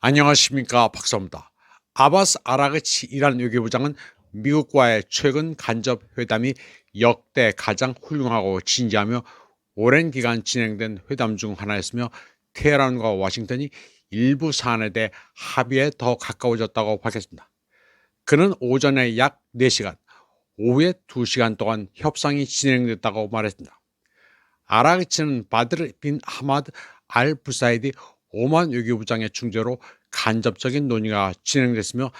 안녕하십니까, 박사입니다. 아바스 아라그치 이란 외교부장은 미국과의 최근 간접 회담이 역대 가장 훌륭하고 진지하며 오랜 기간 진행된 회담 중 하나였으며, 테헤란과 워싱턴이 일부 사안에 대해 합의에 더 가까워졌다고 밝혔습니다. 그는 오전에 약 4시간, 오후에 2시간 동안 협상이 진행됐다고 말했습니다. 아라그치는 바드르 빈 하마드 알 부사이디 오만 외교부장의 중재로 간접적인 논의가 진행됐으며,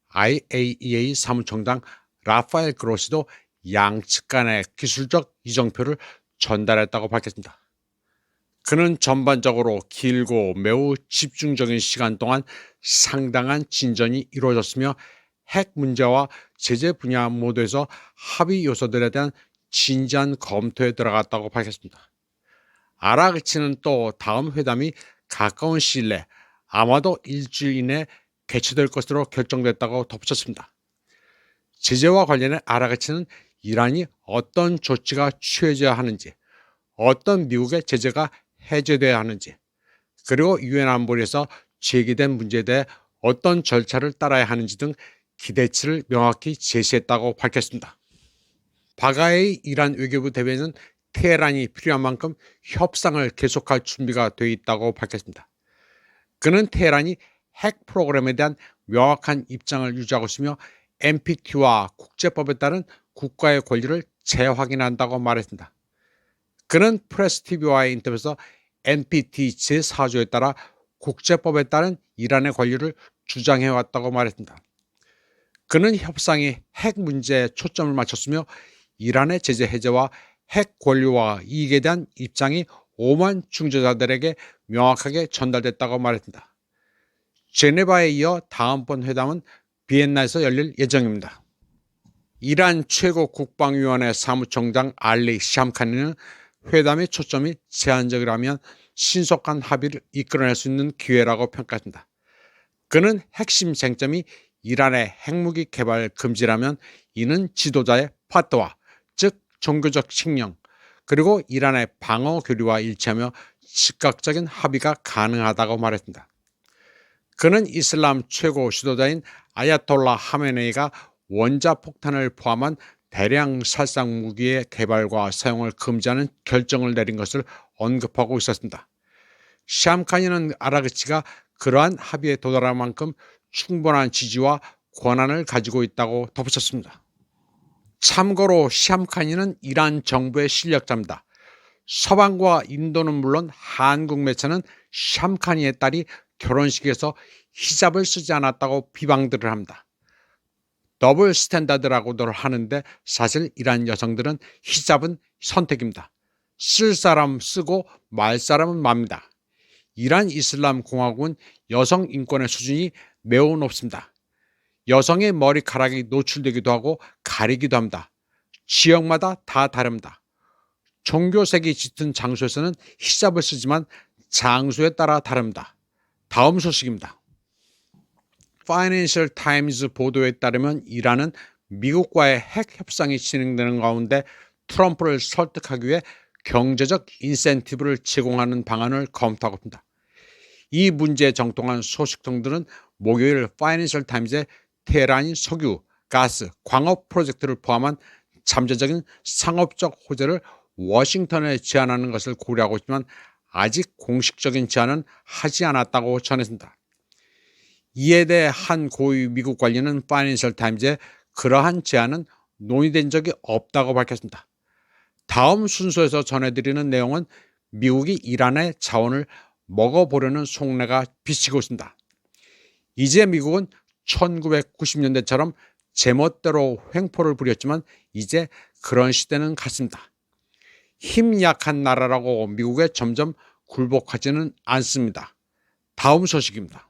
IAEA 사무총장 라파엘 그로시도 양측 간의 기술적 이정표를 전달했다고 밝혔습니다. 그는 전반적으로 길고 매우 집중적인 시간 동안 상당한 진전이 이루어졌으며, 핵 문제와 제재 분야 모두에서 합의 요소들에 대한 진지한 검토에 들어갔다고 밝혔습니다. 아라그치는 또 다음 회담이 가까운 시일 내 아마도 일주일 이내 개최될 것으로 결정됐다고 덧붙였습니다. 제재와 관련해 아라그치는 이란이 어떤 조치가 취해져야 하는지, 어떤 미국의 제재가 해제돼야 하는지, 그리고 유엔 안보리에서 제기된 문제에 대해 어떤 절차를 따라야 하는지 등 기대치를 명확히 제시했다고 밝혔습니다. 바가에이 이란 외교부 대변인은 테헤란이 필요한 만큼 협상을 계속할 준비가 돼 있다고 밝혔습니다. 그는 테헤란이 핵 프로그램에 대한 명확한 입장을 유지하고 있으며, NPT와 국제법에 따른 국가의 권리를 재확인한다고 말했습니다. 그는 프레스TV와의 인터뷰에서 NPT 제4조에 따라 국제법에 따른 이란의 권리를 주장해왔다고 말했습니다. 그는 협상이 핵 문제에 초점을 맞췄으며, 이란의 제재 해제와 핵 권리와 이익에 대한 입장이 오만 중재자들에게 명확하게 전달됐다고 말했습니다. 제네바에 이어 다음번 회담은 비엔나에서 열릴 예정입니다. 이란 최고 국방위원회 사무총장 알리 샴카니는 회담의 초점이 제한적이라면 신속한 합의를 이끌어낼 수 있는 기회라고 평가했습니다. 그는 핵심 쟁점이 이란의 핵무기 개발 금지라면 이는 지도자의 파트와, 즉 종교적 칙령, 그리고 이란의 방어 교류와 일치하며 즉각적인 합의가 가능하다고 말했습니다. 그는 이슬람 최고 지도자인 아야톨라 하메네이가 원자폭탄을 포함한 대량 살상 무기의 개발과 사용을 금지하는 결정을 내린 것을 언급하고 있었습니다. 샴카니는 아라그치가 그러한 합의에 도달할 만큼 충분한 지지와 권한을 가지고 있다고 덧붙였습니다. 참고로 샴카니는 이란 정부의 실력자입니다. 서방과 인도는 물론 한국 매체는 샴카니의 딸이 결혼식에서 히잡을 쓰지 않았다고 비방들을 합니다. 더블 스탠다드라고들 하는데, 사실 이란 여성들은 히잡은 선택입니다. 쓸 사람 쓰고 말 사람은 맙니다. 이란 이슬람 공화국은 여성 인권의 수준이 매우 높습니다. 여성의 머리카락이 노출되기도 하고 가리기도 합니다. 지역마다 다 다릅니다. 종교색이 짙은 장소에서는 히잡을 쓰지만 장소에 따라 다릅니다. 다음 소식입니다. 파이낸셜 타임즈 보도에 따르면 이란은 미국과의 핵 협상이 진행되는 가운데 트럼프를 설득하기 위해 경제적 인센티브를 제공하는 방안을 검토하고 있습니다. 이 문제에 정통한 소식통들은 목요일 파이낸셜 타임즈에 테헤란이 석유, 가스, 광업 프로젝트를 포함한 잠재적인 상업적 호재를 워싱턴에 제안하는 것을 고려하고 있지만, 아직 공식적인 제안은 하지 않았다고 전했습니다. 이에 대해 한 고위 미국 관리는 파이낸셜 타임즈에 그러한 제안은 논의된 적이 없다고 밝혔습니다. 다음 순서에서 전해드리는 내용은 미국이 이란의 자원을 먹어보려는 속내가 비치고 있습니다. 이제 미국은 1990년대처럼 제멋대로 횡포를 부렸지만 이제 그런 시대는 갔습니다. 힘 약한 나라라고 미국에 점점 굴복하지는 않습니다. 다음 소식입니다.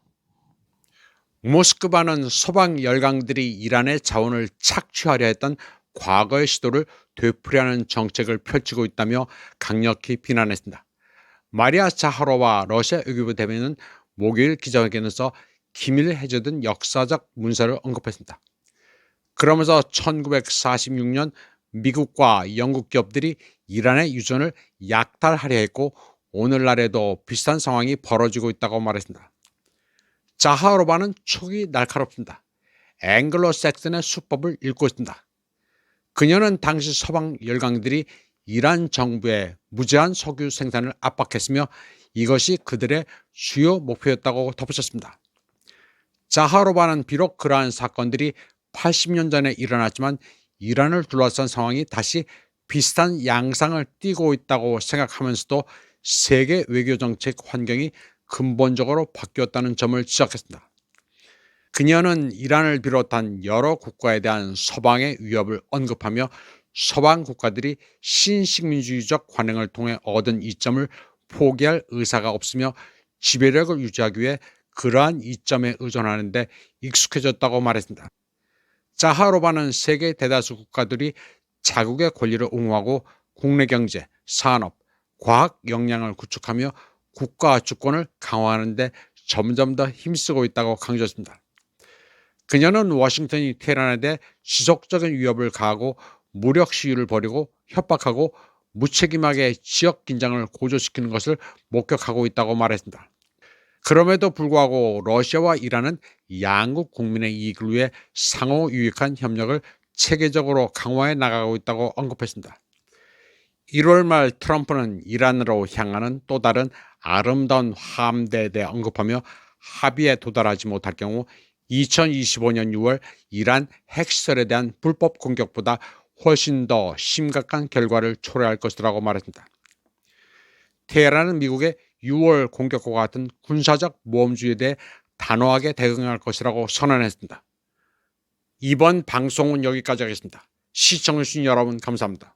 모스크바는 서방 열강들이 이란의 자원을 착취하려 했던 과거의 시도를 되풀이하는 정책을 펼치고 있다며 강력히 비난했습니다. 마리아 자하로와 러시아 외교부 대변인은 목요일 기자회견에서 기밀 해제된 역사적 문서를 언급했습니다. 그러면서 1946년 미국과 영국 기업들이 이란의 유전을 약탈하려 했고, 오늘날에도 비슷한 상황이 벌어지고 있다고 말했습니다. 자하로바는 촉이 날카롭습니다. 앵글로색슨의 수법을 읽고 있습니다. 그녀는 당시 서방 열강들이 이란 정부의 무제한 석유 생산을 압박했으며 이것이 그들의 주요 목표였다고 덧붙였습니다. 자하로바는 비록 그러한 사건들이 80년 전에 일어났지만 이란을 둘러싼 상황이 다시 비슷한 양상을 띠고 있다고 생각하면서도 세계 외교 정책 환경이 근본적으로 바뀌었다는 점을 지적했습니다. 그녀는 이란을 비롯한 여러 국가에 대한 서방의 위협을 언급하며 서방 국가들이 신식민주의적 관행을 통해 얻은 이점을 포기할 의사가 없으며 지배력을 유지하기 위해 그러한 이점에 의존하는 데 익숙해졌다고 말했습니다. 자하로바는 세계 대다수 국가들이 자국의 권리를 옹호하고 국내 경제, 산업, 과학 역량을 구축하며 국가 주권을 강화하는 데 점점 더 힘쓰고 있다고 강조했습니다. 그녀는 워싱턴이 테헤란에 대해 지속적인 위협을 가하고 무력 시위를 벌이고 협박하고 무책임하게 지역 긴장을 고조시키는 것을 목격하고 있다고 말했습니다. 그럼에도 불구하고 러시아와 이란은 양국 국민의 이익을 위해 상호 유익한 협력을 체계적으로 강화해 나가고 있다고 언급했습니다. 1월 말 트럼프는 이란으로 향하는 또 다른 아름다운 함대에 대해 언급하며 합의에 도달하지 못할 경우 2025년 6월 이란 핵시설에 대한 불법 공격보다 훨씬 더 심각한 결과를 초래할 것이라고 말했습니다. 테헤란은 미국의 6월 공격과 같은 군사적 모험주의에 대해 단호하게 대응할 것이라고 선언했습니다. 이번 방송은 여기까지 하겠습니다. 시청해주신 여러분 감사합니다.